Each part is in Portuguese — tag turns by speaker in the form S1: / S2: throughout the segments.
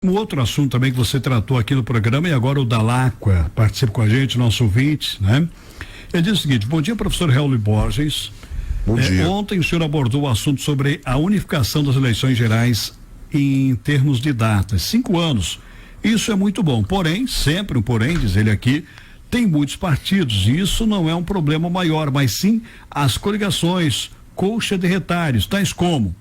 S1: Um outro assunto também que você tratou aqui no programa e agora o Dalacqua participa com a gente, nosso ouvinte, né? Ele diz o seguinte: bom dia, professor Raul Borges.
S2: Bom dia.
S1: Ontem o senhor abordou o assunto sobre a unificação das eleições gerais em termos de datas, 5 anos. Isso é muito bom, porém, sempre um porém, diz ele aqui, tem muitos partidos e isso não é um problema maior, mas sim as coligações, colcha de retalhos, tais como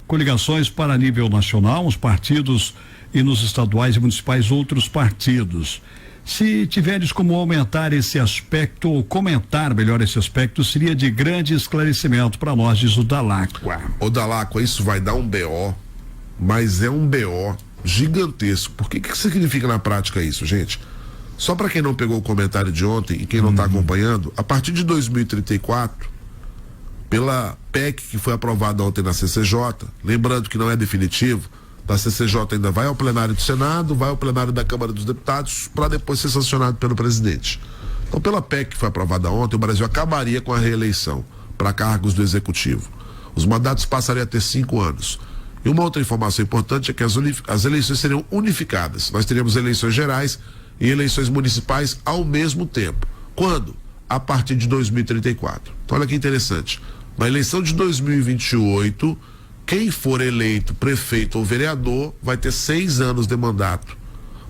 S1: coligações para nível nacional, os partidos, e nos estaduais e municipais outros partidos. Se tiveres como aumentar esse aspecto ou comentar melhor esse aspecto, seria de grande esclarecimento para nós, diz o Dalacqua.
S2: O Dalacqua, isso vai dar um BO, mas é um BO gigantesco. Por que significa na prática isso, gente? Só para quem não pegou o comentário de ontem e quem não está acompanhando, a partir de 2034, pela PEC que foi aprovada ontem na CCJ, lembrando que não é definitivo, da CCJ ainda vai ao plenário do Senado, vai ao plenário da Câmara dos Deputados, para depois ser sancionado pelo presidente. Então, pela PEC que foi aprovada ontem, o Brasil acabaria com a reeleição para cargos do Executivo. Os mandatos passariam a ter 5 anos. E uma outra informação importante é que as eleições seriam unificadas. Nós teríamos eleições gerais e eleições municipais ao mesmo tempo. Quando? A partir de 2034. Então, olha que interessante. Na eleição de 2028, quem for eleito prefeito ou vereador vai ter 6 anos de mandato.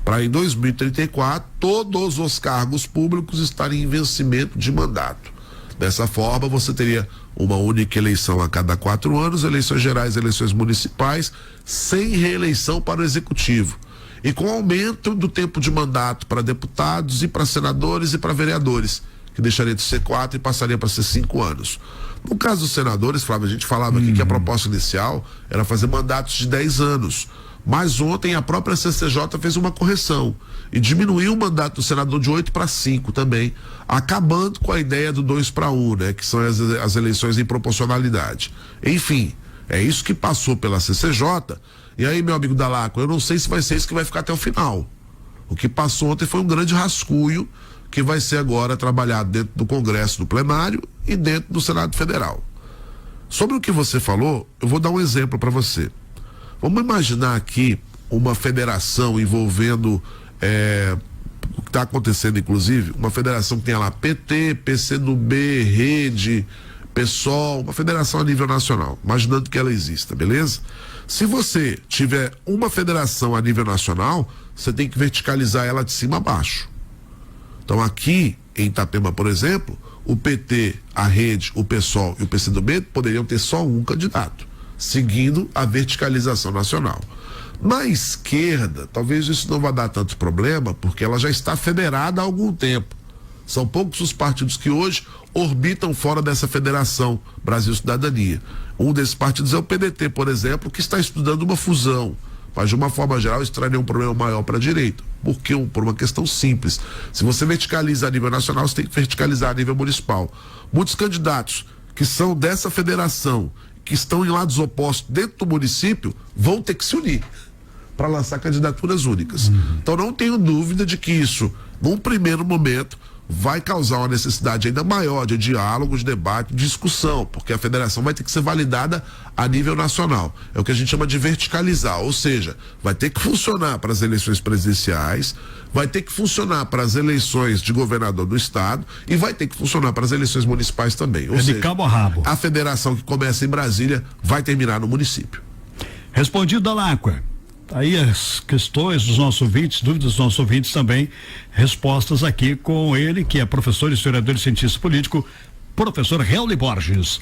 S2: Para em 2034, todos os cargos públicos estarem em vencimento de mandato. Dessa forma, você teria uma única eleição a cada 4 anos, eleições gerais, eleições municipais, sem reeleição para o executivo. E com aumento do tempo de mandato para deputados e para senadores e para vereadores, que deixaria de ser 4 e passaria para ser 5 anos. No caso dos senadores, Flávio, a gente falava aqui que a proposta inicial era fazer mandatos de 10 anos. Mas ontem a própria CCJ fez uma correção e diminuiu o mandato do senador de 8 para 5 também, acabando com a ideia do 2 para 1, né? Que são as eleições em proporcionalidade. Enfim, é isso que passou pela CCJ. E aí, meu amigo Dalacqua, eu não sei se vai ser isso que vai ficar até o final. O que passou ontem foi um grande rascunho que vai ser agora trabalhado dentro do Congresso, no plenário e dentro do Senado Federal. Sobre o que você falou, eu vou dar um exemplo para você. Vamos imaginar aqui uma federação envolvendo o que está acontecendo, inclusive, uma federação que tenha lá PT, PCdoB, Rede, PSOL, uma federação a nível nacional, imaginando que ela exista, beleza? Se você tiver uma federação a nível nacional, você tem que verticalizar ela de cima a baixo. Então aqui em Itapema, por exemplo, o PT, a Rede, o PSOL e o PCdoB poderiam ter só um candidato, seguindo a verticalização nacional. Na esquerda, talvez isso não vá dar tanto problema, porque ela já está federada há algum tempo. São poucos os partidos que hoje orbitam fora dessa federação Brasil Cidadania. Um desses partidos é o PDT, por exemplo, que está estudando uma fusão. Mas de uma forma geral isso traria um problema maior para a direita. Por uma questão simples. Se você verticaliza a nível nacional, você tem que verticalizar a nível municipal. Muitos candidatos que são dessa federação, que estão em lados opostos dentro do município, vão ter que se unir para lançar candidaturas únicas. Então não tenho dúvida de que isso, num primeiro momento, vai causar uma necessidade ainda maior de diálogo, de debate, de discussão, porque a federação vai ter que ser validada a nível nacional. É o que a gente chama de verticalizar, ou seja, vai ter que funcionar para as eleições presidenciais, vai ter que funcionar para as eleições de governador do estado e vai ter que funcionar para as eleições municipais também. Ou seja,
S1: de cabo a rabo.
S2: A federação que começa em Brasília vai terminar no município.
S1: Respondido, Dalacqua. Aí as questões dos nossos ouvintes, dúvidas dos nossos ouvintes também, respostas aqui com ele, que é professor, historiador e cientista político, professor Raul Borges.